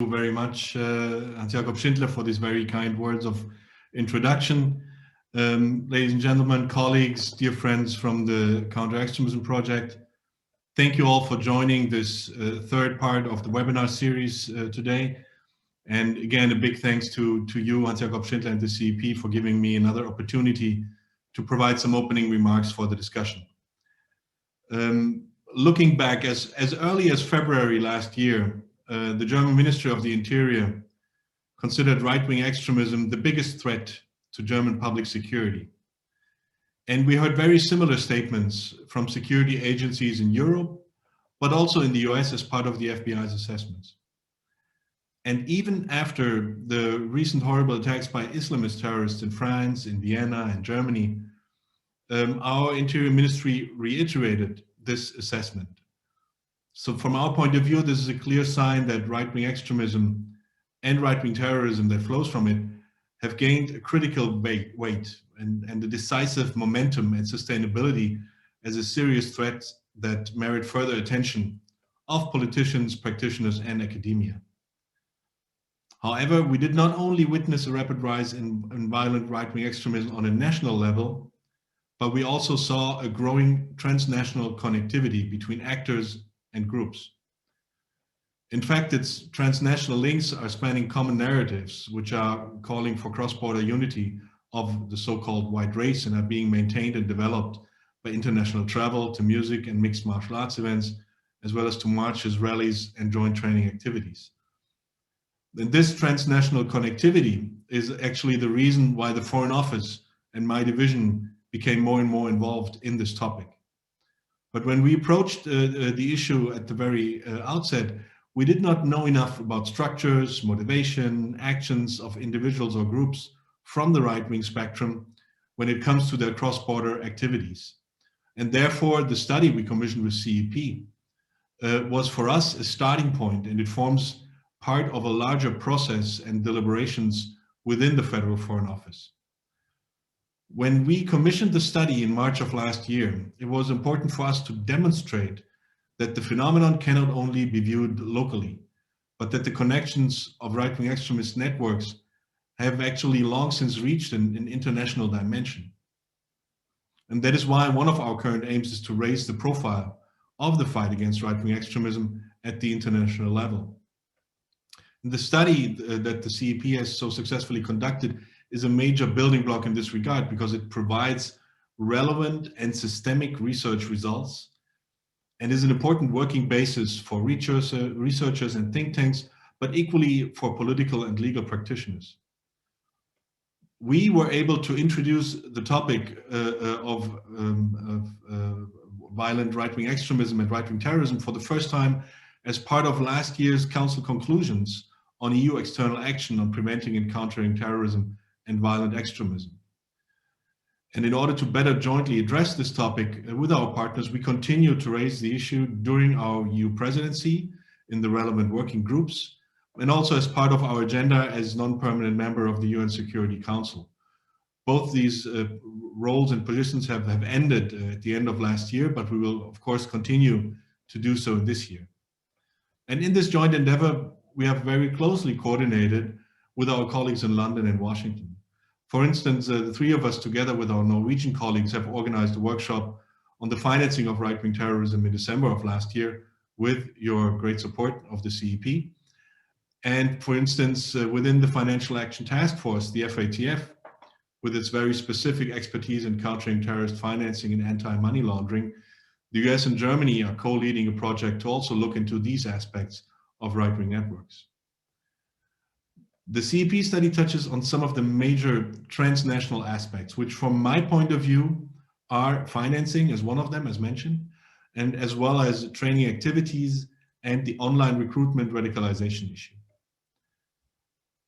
Thank you very much, Hans-Jakob Schindler, for these very kind words of introduction. Ladies and gentlemen, colleagues, dear friends from the Counter-Extremism Project, thank you all for joining this third part of the webinar series today. And again, a big thanks to you, Hans-Jakob Schindler, and the CEP for giving me another opportunity to provide some opening remarks for the discussion. Looking back, as early as February last year, the German Ministry of the Interior considered right-wing extremism the biggest threat to German public security. And we heard very similar statements from security agencies in Europe, but also in the US as part of the FBI's assessments. And even after the recent horrible attacks by Islamist terrorists in France, in Vienna, and Germany, our Interior Ministry reiterated this assessment. So from our point of view, this is a clear sign that right-wing extremism and right-wing terrorism that flows from it have gained a critical weight and a decisive momentum and sustainability as a serious threat that merit further attention of politicians, practitioners, and academia. However, we did not only witness a rapid rise in violent right-wing extremism on a national level, but we also saw a growing transnational connectivity between actors and groups. In fact, its transnational links are spanning common narratives, which are calling for cross-border unity of the so-called white race and are being maintained and developed by international travel to music and mixed martial arts events, as well as to marches, rallies, and joint training activities. And this transnational connectivity is actually the reason why the Foreign Office and my division became more and more involved in this topic. But when we approached the issue at the very outset, we did not know enough about structures, motivation, actions of individuals or groups from the right-wing spectrum when it comes to their cross-border activities. And therefore, the study we commissioned with CEP was for us a starting point, and it forms part of a larger process and deliberations within the Federal Foreign Office. When we commissioned the study in March of last year, it was important for us to demonstrate that the phenomenon cannot only be viewed locally, but that the connections of right-wing extremist networks have actually long since reached an international dimension. And that is why one of our current aims is to raise the profile of the fight against right-wing extremism at the international level. And the study that the CEP has so successfully conducted is a major building block in this regard because it provides relevant and systemic research results and is an important working basis for researchers and think tanks, but equally for political and legal practitioners. We were able to introduce the topic of violent right-wing extremism and right-wing terrorism for the first time as part of last year's Council conclusions on EU external action on preventing and countering terrorism and violent extremism. And in order to better jointly address this topic with our partners, we continue to raise the issue during our EU presidency in the relevant working groups, and also as part of our agenda as non-permanent member of the UN Security Council. Both these roles and positions have ended at the end of last year, but we will of course continue to do so this year. And in this joint endeavor, we have very closely coordinated with our colleagues in London and Washington. For instance, the three of us together with our Norwegian colleagues have organized a workshop on the financing of right-wing terrorism in December of last year with your great support of the CEP. And for instance, within the Financial Action Task Force, the FATF, with its very specific expertise in countering terrorist financing and anti-money laundering, the US and Germany are co-leading a project to also look into these aspects of right-wing networks. The CEP study touches on some of the major transnational aspects, which from my point of view are financing as one of them, as mentioned, and as well as training activities and the online recruitment radicalization issue.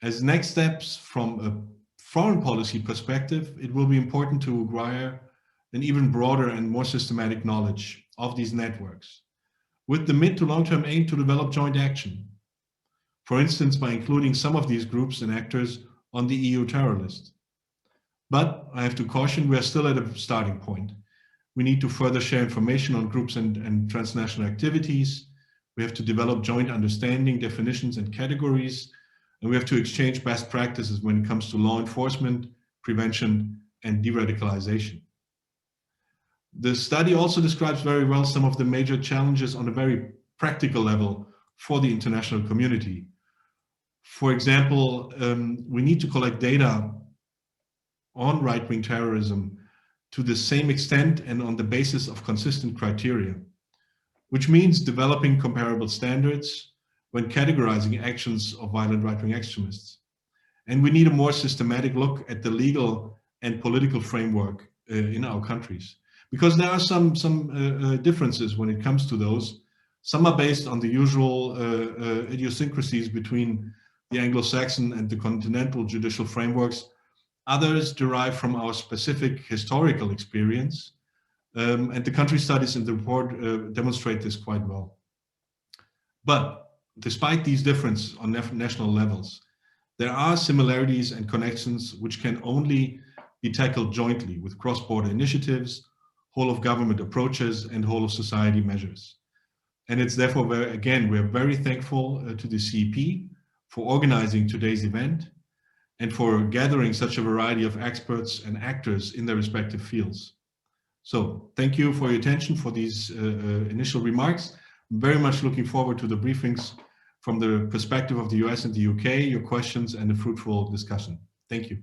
As next steps from a foreign policy perspective, it will be important to acquire an even broader and more systematic knowledge of these networks, with the mid to long-term aim to develop joint action. For instance, by including some of these groups and actors on the EU terror list. But I have to caution, we are still at a starting point. We need to further share information on groups and transnational activities. We We have to develop joint understanding, definitions, and categories. And we have to exchange best practices when it comes to law enforcement, prevention, and de-radicalization. The study also describes very well some of the major challenges on a very practical level for the international community. For example, we need to collect data on right-wing terrorism to the same extent and on the basis of consistent criteria, which means developing comparable standards when categorizing actions of violent right-wing extremists. And we need a more systematic look at the legal and political framework in our countries, because there are some differences when it comes to those. Some are based on the usual idiosyncrasies between the Anglo-Saxon and the continental judicial frameworks. Others derive from our specific historical experience, and the country studies in the report demonstrate this quite well. But despite these differences on national levels, there are similarities and connections which can only be tackled jointly with cross-border initiatives, whole-of-government approaches, and whole-of-society measures. And it's therefore, we're very thankful to the CEP for organizing today's event and for gathering such a variety of experts and actors in their respective fields. So thank you for your attention for these initial remarks. I'm very much looking forward to the briefings from the perspective of the US and the UK, your questions, and a fruitful discussion. Thank you.